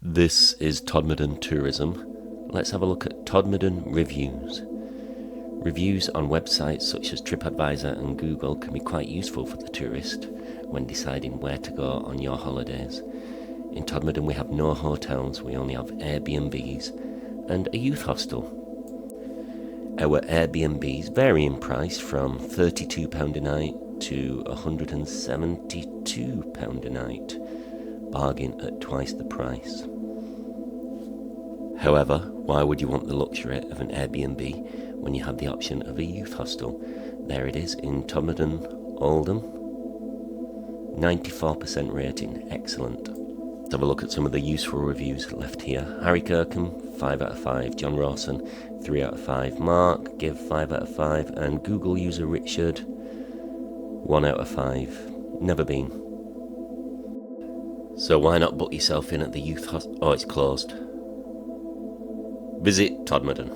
This is Todmorden Tourism. Let's have a look at Todmorden Reviews. Reviews on websites such as TripAdvisor and Google can be quite useful for the tourist when deciding where to go on your holidays. In Todmorden we have no hotels, we only have Airbnbs and a youth hostel. Our Airbnbs vary in price from £32 a night to £172 a night. Bargain at twice the price. However, why would you want the luxury of an Airbnb when you have the option of a youth hostel? There it is in Todmorden, Oldham. 94% rating, excellent. Let's have a look at some of the useful reviews left here. Harry Kirkham, 5 out of 5. John Rawson, 3 out of 5. Mark, give 5 out of 5. And Google user Richard, 1 out of 5. Never been. So why not book yourself in at the youth hostel? Oh, it's closed. Visit Todmorden.